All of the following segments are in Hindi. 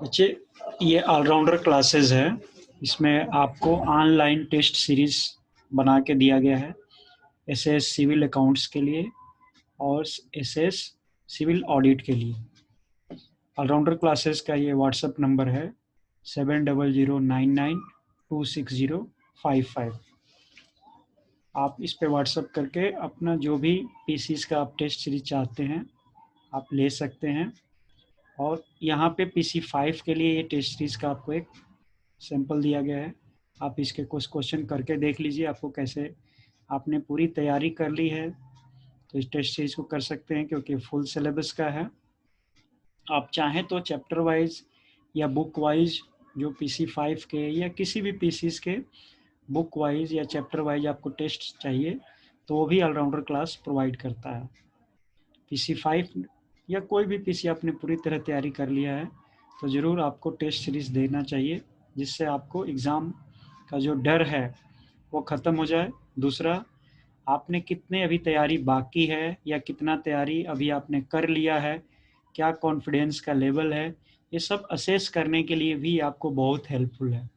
बच्चे, ये ऑलराउंडर क्लासेस है। इसमें आपको ऑनलाइन टेस्ट सीरीज बना के दिया गया है एसएस सिविल अकाउंट्स के लिए और एसएस सिविल ऑडिट के लिए। ऑलराउंडर क्लासेस का ये व्हाट्सएप नंबर है 7009926055। आप इस पे व्हाट्सएप करके अपना जो भी पीसीस का आप टेस्ट सीरीज चाहते हैं आप ले सकते हैं। और यहाँ पे PC5 के लिए ये टेस्ट सीरीज का आपको एक सैंपल दिया गया है। आप इसके कुछ क्वेश्चन करके देख लीजिए, आपको कैसे आपने पूरी तैयारी कर ली है तो इस टेस्ट सीरीज को कर सकते हैं, क्योंकि फुल सिलेबस का है। आप चाहें तो चैप्टर वाइज या बुक वाइज जो PC5 के या किसी भी पीसीस के बुक वाइज या चैप्टर वाइज आपको टेस्ट चाहिए तो वो भी ऑलराउंडर क्लास प्रोवाइड करता है। PC5 या कोई भी पीसी आपने पूरी तरह तैयारी कर लिया है तो ज़रूर आपको टेस्ट सीरीज देना चाहिए, जिससे आपको एग्ज़ाम का जो डर है वो ख़त्म हो जाए। दूसरा, आपने कितने अभी तैयारी बाकी है या कितना तैयारी अभी आपने कर लिया है, क्या कॉन्फिडेंस का लेवल है, ये सब असेस करने के लिए भी आपको बहुत हेल्पफुल है।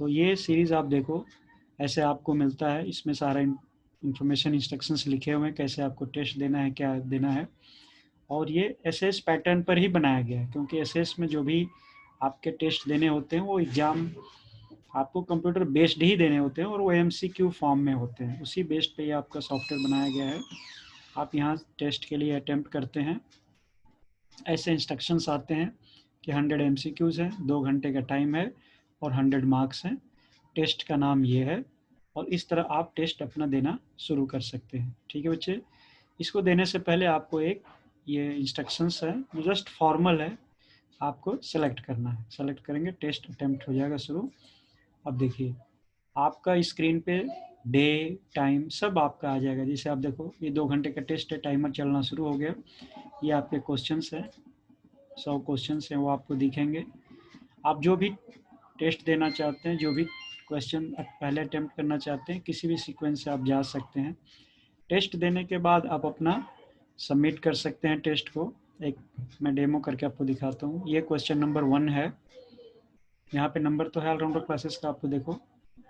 तो ये सीरीज़ आप देखो, ऐसे आपको मिलता है, इसमें सारा इंफॉर्मेशन इंस्ट्रक्शंस लिखे हुए हैं कैसे आपको टेस्ट देना है, क्या देना है। और ये एसएस पैटर्न पर ही बनाया गया है, क्योंकि एसएस में जो भी आपके टेस्ट देने होते हैं वो एग्ज़ाम आपको कंप्यूटर बेस्ड ही देने होते हैं और वो एमसीक्यू फॉर्म में होते हैं। उसी बेस्ड पे ही आपका सॉफ्टवेयर बनाया गया है। आप यहाँ टेस्ट के लिए अटेम्प्ट करते हैं, ऐसे इंस्ट्रक्शंस आते हैं कि 100 एमसीक्यूज़ हैं, 2 घंटे का टाइम है और 100 मार्क्स हैं। टेस्ट का नाम ये है और इस तरह आप टेस्ट अपना देना शुरू कर सकते हैं। ठीक है बच्चे, इसको देने से पहले आपको एक ये इंस्ट्रक्शंस है जो जस्ट फॉर्मल है, आपको सेलेक्ट करना है। सेलेक्ट करेंगे, टेस्ट अटेम्प्ट हो जाएगा शुरू। अब देखिए आपका स्क्रीन पे डे टाइम सब आपका आ जाएगा। जैसे आप देखो ये 2 घंटे का टेस्ट है, टाइमर चलना शुरू हो गया। ये आपके क्वेश्चंस है, 100 क्वेश्चंस हैं वो आपको दिखेंगे। आप जो भी टेस्ट देना चाहते हैं, जो भी क्वेश्चन पहले अटेम्प्ट करना चाहते हैं, किसी भी सीक्वेंस से आप जा सकते हैं। टेस्ट देने के बाद आप अपना सबमिट कर सकते हैं टेस्ट को। एक मैं डेमो करके आपको दिखाता हूँ। ये क्वेश्चन नंबर 1 है, यहाँ पे नंबर तो है ऑलराउंडर क्लासेस का, आपको देखो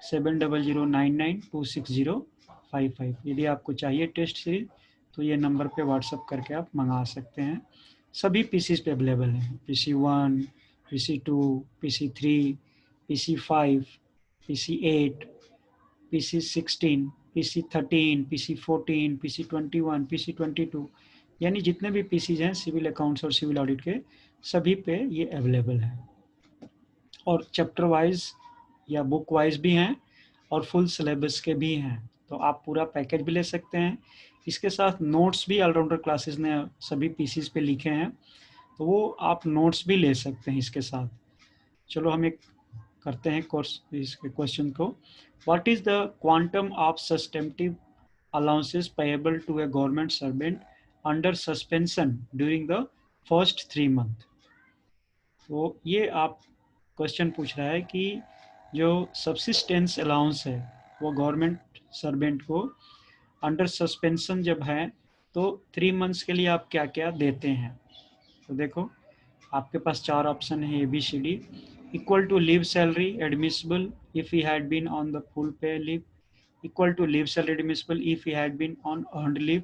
7009926055। यदि आपको चाहिए टेस्ट सीरीज तो ये नंबर पे व्हाट्सअप करके आप मंगा सकते हैं। सभी पीसीज पे अवेलेबल हैं, PC1, PC2, PC3, PC5, PC8, PC16, PC13, PC14, PC21, PC22, यानी जितने भी पीसीज हैं सिविल अकाउंट्स और सिविल ऑडिट के, सभी पे ये अवेलेबल है। और चैप्टर वाइज या बुक वाइज भी हैं और फुल सिलेबस के भी हैं, तो आप पूरा पैकेज भी ले सकते हैं। इसके साथ नोट्स भी ऑलराउंडर क्लासेस ने सभी पीसीज पे लिखे हैं, तो वो आप नोट्स भी ले सकते हैं इसके साथ। चलो हम एक करते हैं कोर्स इसके क्वेश्चन को। What is the quantum of subsistence allowances payable to a government servant under suspension during the first 3 month. तो ये आप क्वेश्चन पूछ रहा है कि जो सब्सिस्टेंस अलाउंस है वो गवर्नमेंट सर्वेंट को अंडर सस्पेंशन जब है तो 3 मंथ्स के लिए आप क्या क्या देते हैं। तो देखो आपके पास 4 ऑप्शन है ABCD। Equal to leave salary admissible if he had been on the full pay leave, equal to leave salary admissible if he had been on earned leave,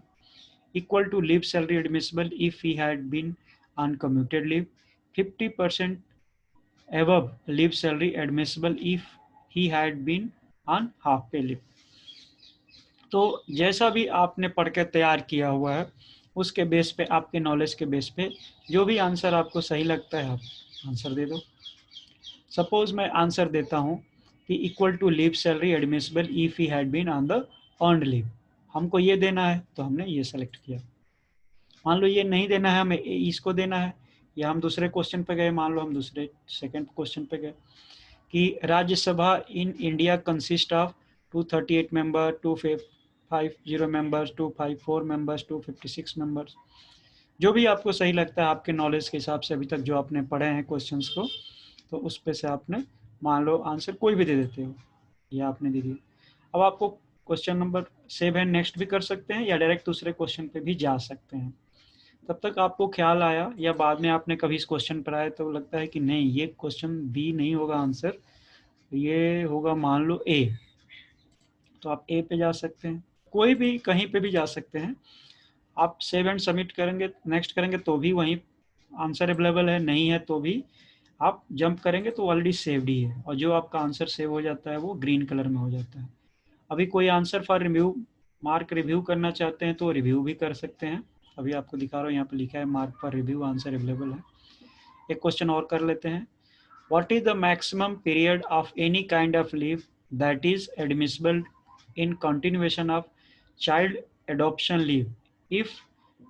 equal to leave salary admissible if he had been on commuted leave, 50% above leave salary admissible if he had been on half pay leave। तो जैसा भी आपने पढ़ के तैयार किया हुआ है उसके बेस पे, आपके नॉलेज के बेस पे जो भी आंसर आपको सही लगता है आप आंसर दे दो। सपोज मैं आंसर देता हूँ कि equal to leave salary admissible if he had been on the earned leave, हमको ये देना है तो हमने ये सेलेक्ट किया। मान लो ये नहीं देना है, हमें इसको देना है, या हम दूसरे क्वेश्चन पे गए, मान लो हम दूसरे सेकंड क्वेश्चन पे गए कि Rajya Sabha in India consist of 238 member, 250 members, 254 members, 256 members. जो भी आपको सही लगता है आपके नॉलेज के हिसाब से, अभी तक जो आपने पढ़े हैं क्वेश्चंस को, तो उस पे से आपने मान लो आंसर कोई भी दे देते हो, या आपने दे दिया। अब आपको क्वेश्चन नंबर 7 नेक्स्ट भी कर सकते हैं या डायरेक्ट दूसरे क्वेश्चन पे भी जा सकते हैं। तब तक आपको ख्याल आया या बाद में आपने कभी इस क्वेश्चन पर आए तो लगता है कि नहीं ये क्वेश्चन बी नहीं होगा आंसर, ये होगा मान लो ए, तो आप ए पे जा सकते हैं, कोई भी कहीं पे भी जा सकते हैं। आप सेव एंड सबमिट करेंगे, नेक्स्ट करेंगे तो भी वहीं आंसर अवेलेबल है, नहीं है तो भी आप जंप करेंगे तो ऑलरेडी सेव्ड ही है, और जो आपका आंसर सेव हो जाता है वो ग्रीन कलर में हो जाता है। अभी कोई answer for review, mark review करना चाहते हैं तो रिव्यू भी कर सकते हैं। अभी आपको दिखा रहा हूँ, यहाँ पे लिखा है mark for review, answer available है। एक क्वेश्चन और कर लेते हैं। What is the maximum period of any kind of leave that is admissible in continuation of child adoption leave if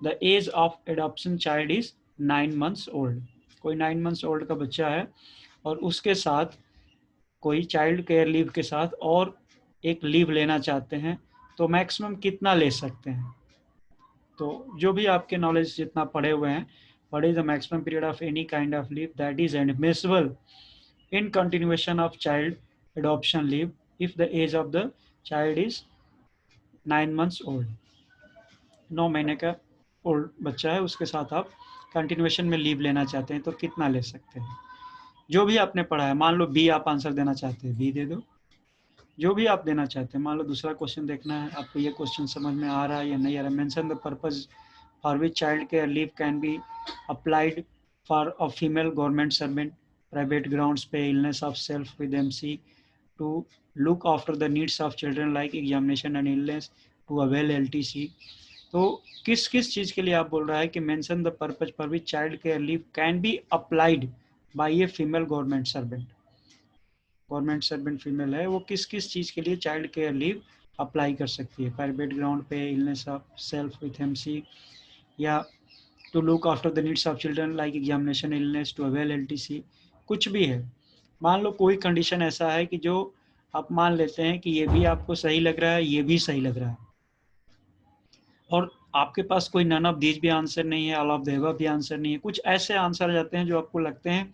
the age of adoption child is 9 months old. कोई 9 months ओल्ड का बच्चा है और उसके साथ कोई चाइल्ड केयर लीव के साथ और एक लीव लेना चाहते हैं, तो मैक्सिमम कितना ले सकते हैं। तो जो भी आपके नॉलेज जितना पढ़े हुए हैं, what is the maximum period of any kind of leave that is admissible in continuation of child adoption leave if the age of the child is 9 months old। 9 महीने का ओल्ड बच्चा है, उसके साथ आप कंटिन्यूएशन में लीव लेना चाहते हैं तो कितना ले सकते हैं। जो भी आपने पढ़ा है, मान लो बी आप आंसर देना चाहते हैं, बी दे दो। जो भी आप देना चाहते हैं, मान लो दूसरा क्वेश्चन देखना है आपको, ये क्वेश्चन समझ में आ रहा है या नहीं आ रहा है। Mention the purpose for which child care leave can be applied for a female government servant, private grounds पे, illness of self with MC, to look after the needs of children like examination and illness, to avail LTC। तो किस किस चीज के लिए आप बोल रहा है कि mention the purpose for which child care leave can be applied by a female government servant. Government servant female है, वो किस किस चीज के लिए चाइल्ड केयर लीव अप्लाई कर सकती है। प्राइवेट ग्राउंड पे, illness of self with MC, या to look after the needs of children like examination, illness, to avail LTC, कुछ भी है। मान लो कोई कंडीशन ऐसा है कि जो आप मान लेते हैं कि ये भी आपको सही लग रहा है, ये भी सही लग रहा है, और आपके पास कोई नन ऑफ दीज भी आंसर नहीं है, ऑल ऑफ द अबव भी आंसर नहीं है। कुछ ऐसे आंसर आ जाते हैं जो आपको लगते हैं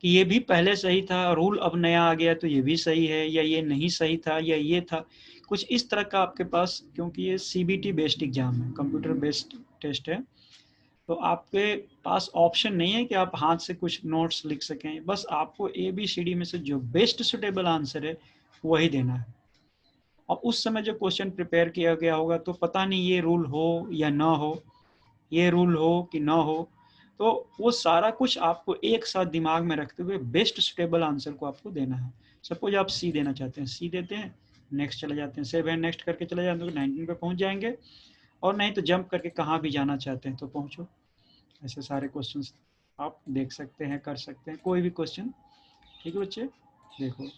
कि ये भी पहले सही था, रूल अब नया आ गया तो ये भी सही है, या ये नहीं सही था, या ये था। कुछ इस तरह का आपके पास, क्योंकि ये CBT बेस्ड एग्जाम है, कंप्यूटर बेस्ड टेस्ट है, तो आपके पास ऑप्शन नहीं है कि आप हाथ से कुछ नोट्स लिख सकें। बस आपको ABCD में से जो बेस्ट सुटेबल आंसर है वही देना है। और उस समय जो क्वेश्चन प्रिपेयर किया गया होगा तो पता नहीं ये रूल हो या ना हो, ये रूल हो कि ना हो, तो वो सारा कुछ आपको एक साथ दिमाग में रखते हुए बेस्ट सुटेबल आंसर को आपको देना है। सपोज आप सी देना चाहते हैं, सी देते हैं, नेक्स्ट चले जाते हैं, 7 नेक्स्ट करके चले जाते हैं तो 19 पे पहुंच जाएंगे, और नहीं तो जंप करके कहाँ भी जाना चाहते हैं तो पहुंचो। ऐसे सारे क्वेश्चंस आप देख सकते हैं, कर सकते हैं, कोई भी क्वेश्चन। ठीक है बच्चे, देखो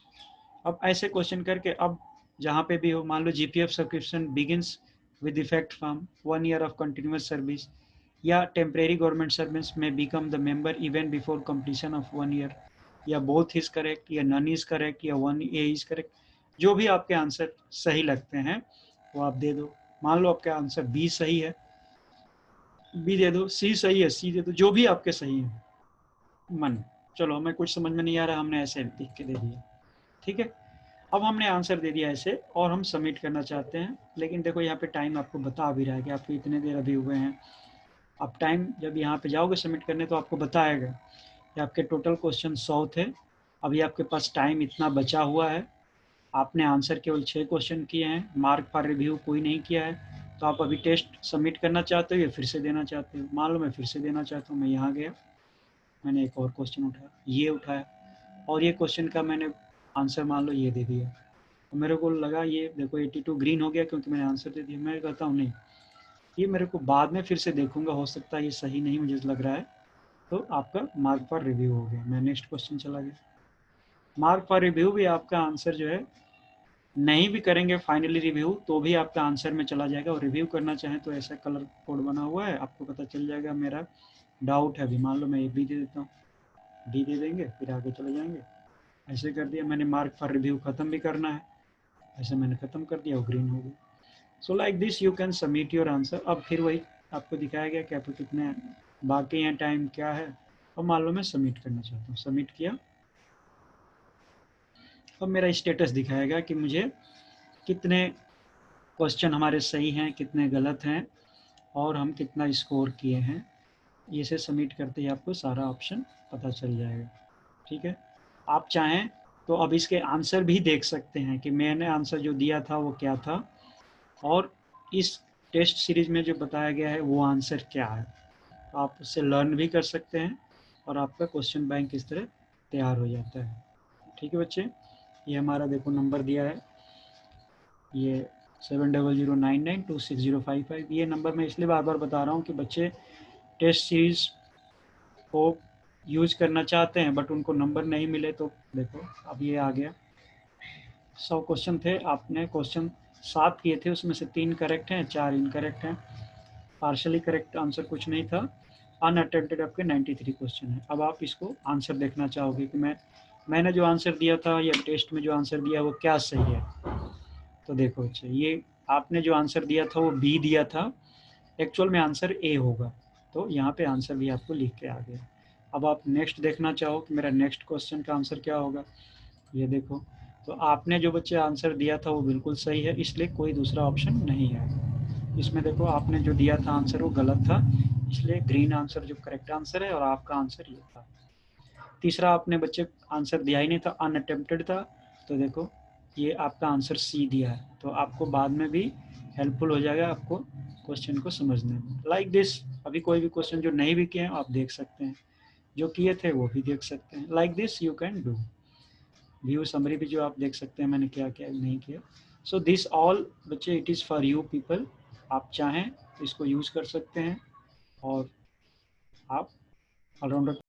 अब ऐसे क्वेश्चन करके, अब जहाँ पे भी हो, मान लो GPF subscription begins with effect from 1 year of continuous service, या टेम्परेरी गवर्नमेंट सर्विस में become the member even before completion of 1 year, या बोथ इज करेक्ट, या नन इज करेक्ट, या 1A इज करेक्ट। जो भी आपके आंसर सही लगते हैं वो आप दे दो। मान लो आपका आंसर बी सही है, बी दे दो, सी सही है, सी दे दो, जो भी आपके सही है मन। चलो हमें कुछ समझ में नहीं आ रहा, हमने ऐसे लिख के दे दिया, ठीक है। अब हमने आंसर दे दिया ऐसे, और हम सबमिट करना चाहते हैं, लेकिन देखो यहाँ पे टाइम आपको बता भी रहा है कि आपको इतने देर अभी हुए हैं। अब टाइम जब यहाँ पे जाओगे सबमिट करने तो आपको बताएगा कि आपके टोटल क्वेश्चन 100 थे, अभी आपके पास टाइम इतना बचा हुआ है, आपने आंसर केवल 6 क्वेश्चन किए हैं, मार्क फॉर रिव्यू कोई नहीं किया है, तो आप अभी टेस्ट सबमिट करना चाहते हो या फिर से देना चाहते हो। मान लो मैं फिर से देना चाहता हूँ, मैं यहाँ गया, मैंने एक और क्वेश्चन उठाया, ये उठाया, और ये क्वेश्चन का मैंने आंसर मान लो ये दे दिया, तो मेरे को लगा ये देखो 82 ग्रीन हो गया क्योंकि मैंने आंसर दे दिया। मैं कहता हूँ नहीं, ये मेरे को बाद में फिर से देखूंगा, हो सकता है ये सही नहीं मुझे लग रहा है, तो आपका मार्क फॉर रिव्यू हो गया। मैं नेक्स्ट क्वेश्चन चला गया। मार्क फॉर रिव्यू भी आपका आंसर जो है, नहीं भी करेंगे फाइनली रिव्यू तो भी आपका आंसर में चला जाएगा, और रिव्यू करना चाहें तो ऐसा कलर कोड बना हुआ है, आपको पता चल जाएगा मेरा डाउट है। अभी मान लो मैं ए बी दे देता हूँ, डी दे देंगे, फिर आगे चले जाएंगे। ऐसे कर दिया मैंने, मार्क फॉर रिव्यू खत्म भी करना है, ऐसे मैंने खत्म कर दिया, और ग्रीन हो गया। So like this you can submit your answer. अब फिर वही आपको दिखाया गया कि आपको कितने बाकी हैं, टाइम क्या है, और मान लो मैं सबमिट करना चाहता हूँ, सबमिट किया। अब मेरा स्टेटस दिखाएगा कि मुझे कितने क्वेश्चन हमारे सही हैं, कितने गलत हैं, और हम कितना स्कोर किए हैं। इसे सबमिट करते ही आपको सारा ऑप्शन पता चल जाएगा। ठीक है, आप चाहें तो अब इसके आंसर भी देख सकते हैं कि मैंने आंसर जो दिया था वो क्या था, और इस टेस्ट सीरीज में जो बताया गया है वो आंसर क्या है। तो आप उससे लर्न भी कर सकते हैं और आपका क्वेश्चन बैंक इस तरह तैयार हो जाता है। ठीक है बच्चे, ये हमारा देखो नंबर दिया है, ये 7009926055। ये नंबर मैं इसलिए बार बार बता रहा हूँ कि बच्चे टेस्ट सीरीज को यूज करना चाहते हैं बट उनको नंबर नहीं मिले। तो देखो अब ये आ गया, 100 क्वेश्चन थे, आपने क्वेश्चन 7 किए थे, उसमें से 3 करेक्ट हैं, 4 इनकरेक्ट हैं, पार्शली करेक्ट आंसर कुछ नहीं था, अनअटेम्प्टेड आपके 93 क्वेश्चन है। अब आप इसको आंसर देखना चाहोगे कि मैंने जो आंसर दिया था या टेस्ट में जो आंसर दिया वो क्या सही है। तो देखो अच्छा, ये आपने जो आंसर दिया था वो बी दिया था, एक्चुअल में आंसर ए होगा। तो यहाँ पे आंसर भी आपको लिख के आ गया। अब आप नेक्स्ट देखना चाहो कि मेरा नेक्स्ट क्वेश्चन का आंसर क्या होगा, ये देखो। तो आपने जो बच्चे आंसर दिया था वो बिल्कुल सही है, इसलिए कोई दूसरा ऑप्शन नहीं है इसमें। देखो आपने जो दिया था आंसर वो गलत था, इसलिए ग्रीन आंसर जो करेक्ट आंसर है, और आपका आंसर ये था। तीसरा आपने बच्चे आंसर दिया ही नहीं था, अनअटेम्प्टेड था, तो देखो ये आपका आंसर सी दिया है। तो आपको बाद में भी हेल्पफुल हो जाएगा आपको क्वेश्चन को समझने में। लाइक दिस, अभी कोई भी क्वेश्चन जो नहीं भी किए हैं आप देख सकते हैं, जो किए थे वो भी देख सकते हैं। Like this you can do. View summary भी जो आप देख सकते हैं मैंने क्या क्या नहीं किया। सो दिस ऑल बच्चे it is for you people, आप चाहें तो इसको यूज़ कर सकते हैं और आप ऑलराउंडर